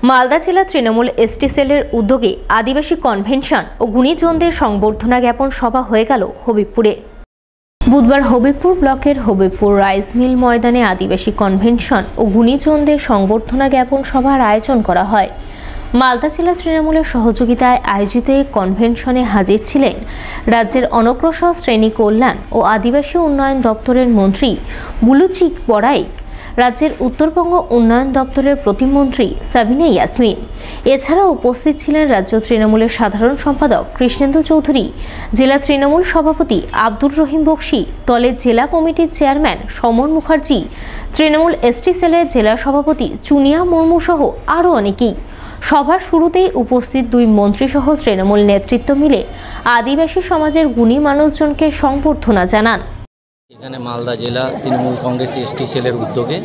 মালদা জেলা তৃণমূল এসটি সেলের উদ্যোগে আদিবাসী কনভেনশন ও গুণীজনদের সংবর্ধনা জ্ঞাপন সভা হয়ে গেল হবিবপুরে। বুধবার হবিবপুর ব্লকের হবিবপুর রাইস মিল ময়দানে আদিবাসী কনভেনশন ও গুণীজনদের সংবর্ধনা জ্ঞাপন সভার আয়োজন করা হয়। মালদা জেলা তৃণমূলের সহযোগিতায় আয়োজিত এই কনভেনশনে হাজির ছিলেন রাজ্যের অনগ্রসর শ্রেণী কল্যাণ ও আদিবাসী উন্নয়ন দপ্তরের মন্ত্রী বুলুচিক বড়াইক, রাজ্যের উত্তরবঙ্গ উন্নয়ন দপ্তরের প্রতিমন্ত্রী সাবিনা ইয়াসমিন। এছাড়াও উপস্থিত ছিলেন রাজ্য তৃণমূলের সাধারণ সম্পাদক কৃষ্ণেন্দু চৌধুরী, জেলা তৃণমূল সভাপতি আব্দুর রহিম বক্সি, দলের জেলা কমিটির চেয়ারম্যান সমর মুখার্জি, তৃণমূল এসটি সেলের জেলা সভাপতি চুনিয়া মুর্মু সহ আরও অনেকেই। সভার শুরুতেই উপস্থিত দুই মন্ত্রীসহ তৃণমূল নেতৃত্ব মিলে আদিবাসী সমাজের গুণী মানুষজনকে সংবর্ধনা জানান। এখানে মালদা জেলা তৃণমূল কংগ্রেস এসটি সেলের উদ্যোগে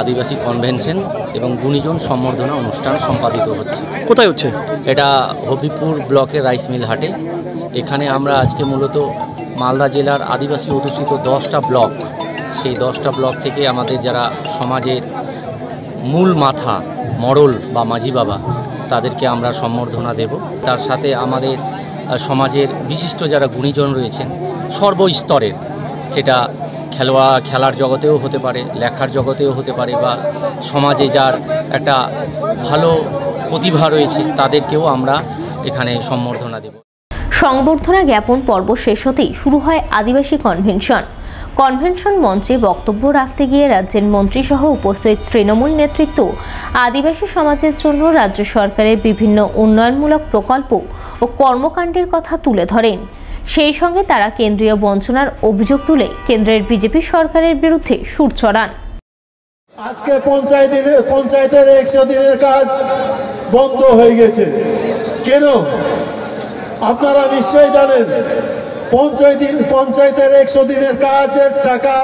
আদিবাসী কনভেনশন এবং গুণীজন সম্বর্ধনা অনুষ্ঠান সম্পাদিত হচ্ছে। কোথায় হচ্ছে এটা? হবিবপুর ব্লকের রাইস মিল হাটে। এখানে আমরা আজকে মূলত মালদা জেলার আদিবাসী অধ্যুষিত 10টা ব্লক, সেই 10টা ব্লক থেকে আমাদের যারা সমাজের মূল মাথা মরল বা মাঝি বাবা, তাদেরকে আমরা সম্বর্ধনা দেব। তার সাথে আমাদের সমাজের বিশিষ্ট যারা গুণীজন রয়েছেন সর্বস্তরের, সেটা খেলার জগতেও হতে পারে, লেখার জগতেও হতে পারে, বা সমাজে যার একটা ভালো প্রতিভা রয়েছে তাদেরকেও আমরা এখানে সম্বর্ধনা দেব। সংবর্ধনা জ্ঞাপন পর্ব শেষ হতেই শুরু হয় আদিবাসী কনভেনশন। কনভেনশন মঞ্চে বক্তব্য রাখতে গিয়ে রাজ্যের মন্ত্রীসহ উপস্থিত তৃণমূল নেতৃত্ব আদিবাসী সমাজের জন্য রাজ্য সরকারের বিভিন্ন উন্নয়নমূলক প্রকল্প ও কর্মকাণ্ডের কথা তুলে ধরেন। সেই সঙ্গে তারা কেন্দ্রীয় বঞ্চনার অভিযোগ তুলে কেন্দ্রের বিজেপি সরকারের বিরুদ্ধে সুর চড়ান। আজকে পঞ্চায়েতের 100 দিনের কাজ বন্ধ হয়ে গেছে কেন? আপনারা নিশ্চয়ই জানেন, পঞ্চায়েতের 100 দিনের কাজের টাকা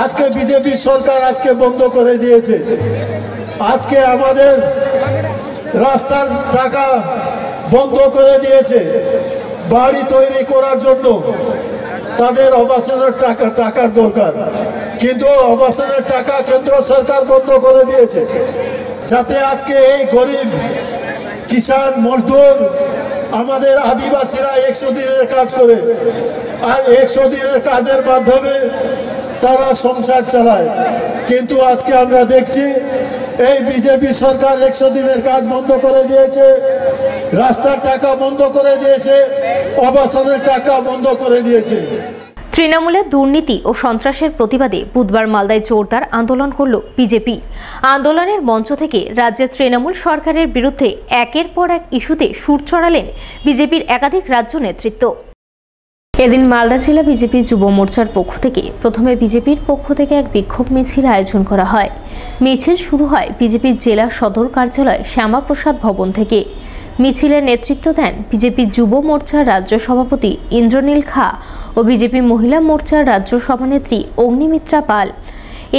আজকে বিজেপি সরকার আজকে বন্ধ করে দিয়েছে। আজকে আমাদের রাস্তার টাকা বন্ধ করে দিয়েছে। বাড়ি তৈরি করার জন্য তাদের আবাসনের টাকার দরকার, কিন্তু আবাসনের টাকা কেন্দ্র সরকার বন্ধ করে দিয়েছে, যাতে আজকে এই গরিব কিষাণ মজদুর আমাদের আদিবাসীরা 100 দিনের কাজ করে, আর 100 দিনের কাজের মাধ্যমে তারা সংসার চালায়। কিন্তু আজকে আমরা দেখছি এই বিজেপি সরকার 100 দিনের কাজ বন্ধ করে দিয়েছে, রাস্তার টাকা বন্ধ করে দিয়েছে, আবাসনের টাকা বন্ধ করে দিয়েছে। তৃণমূলের দুর্নীতি ও সন্ত্রাসের প্রতিবাদে বুধবার মালদায় জোরদার আন্দোলন করল বিজেপি। আন্দোলনের মঞ্চ থেকে রাজ্যের তৃণমূল সরকারের বিরুদ্ধে একের পর এক ইস্যুতে সুর চড়ালেন বিজেপির একাধিক রাজ্য নেতৃত্ব। এদিন মালদা জেলা বিজেপি যুব মোর্চার পক্ষ থেকে প্রথমে বিজেপির পক্ষ থেকে এক বিক্ষোভ মিছিল আয়োজন করা হয়। মিছিল শুরু হয় বিজেপির জেলা সদর কার্যালয় শ্যামাপ্রসাদ ভবন থেকে। মিছিলে নেতৃত্ব দেন বিজেপি যুব মোর্চার রাজ্য সভাপতি ইন্দ্রনীল খা ও বিজেপি মহিলা মোর্চার রাজ্য সভানেত্রী অগ্নিমিত্রা পাল।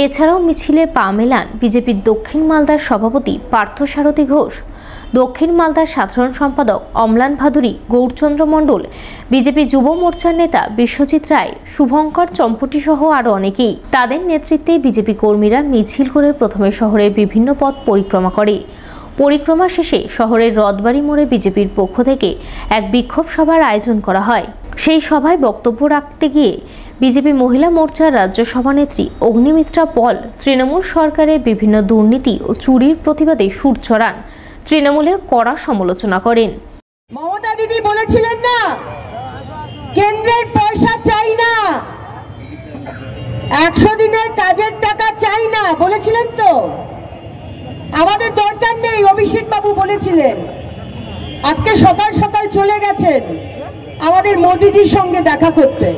এছাড়াও মিছিলে পা মেলান বিজেপির দক্ষিণ মালদার সভাপতি পার্থসারথী ঘোষ, দক্ষিণ মালদার সাধারণ সম্পাদক অম্লান ভাদুরী, গৌরচন্দ্র মণ্ডল, বিজেপি যুব মোর্চার নেতা বিশ্বজিৎ রায়, শুভঙ্কর চম্পটি সহ আরও অনেকেই। তাদের নেতৃত্বে বিজেপি কর্মীরা মিছিল করে প্রথমে শহরের বিভিন্ন পথ পরিক্রমা করে। পরিক্রমা শেষে শহরের রথবাড়ি মোড়ে বিজেপির পক্ষ থেকে এক বিক্ষোভ সভার আয়োজন করা হয়। সেই সভায় বক্তব্য রাখতে গিয়ে বিজেপি মহিলা মোর্চার রাজ্য সভানেত্রী অগ্নিমিত্রা পল তৃণমূল সরকারের বিভিন্ন দুর্নীতি ও চুরির প্রতিবাদে সুর চড়ান, তৃণমূলের কড়া সমালোচনা করেন। মমতা দিদি বলেছিলেন না, কেন্দ্রের পয়সা চাই না, 100 দিনের কাজের টাকা চাই না, বলেছিলেন তো? আমাদের দরকার নেই, অভিষেক বাবু বলেছিলেন। আজকে সকাল সকাল চলে গেছেন আমাদের মোদিজির সঙ্গে দেখা করতে,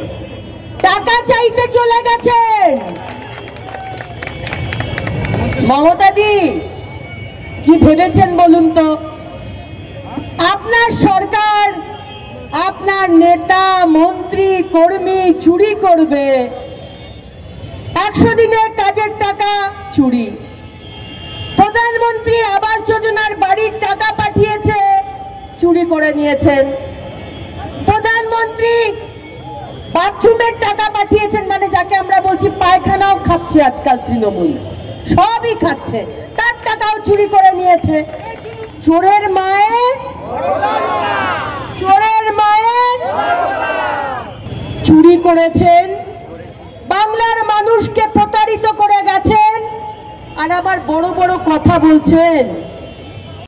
টাকা চাইতে চলে গেছেন। মমতা দি কি ভেবেছেন বলুন তো? আপনার সরকার, আপনার নেতা মন্ত্রী কর্মী চুরি করবে, 100 দিনের কাজের টাকা চুরি। প্রধানমন্ত্রী আবাস যোজনার বাড়ির টাকা পাঠিয়েছে, চুরি করে নিয়েছেন। প্রধানমন্ত্রী বাথরুমের টাকা পাঠিয়েছেন, মানে যাকে আমরা বলছি পায়খানাও খাচ্ছে আজকাল তৃণমূল, সবই খাচ্ছে, তার টাকা টাকাও চুরি করে নিয়েছে। চোরের মায়ের চুরি করেছেন, বাংলার মানুষকে প্রতারিত করে গেছেন, আর আবার বড় বড় কথা বলছেন।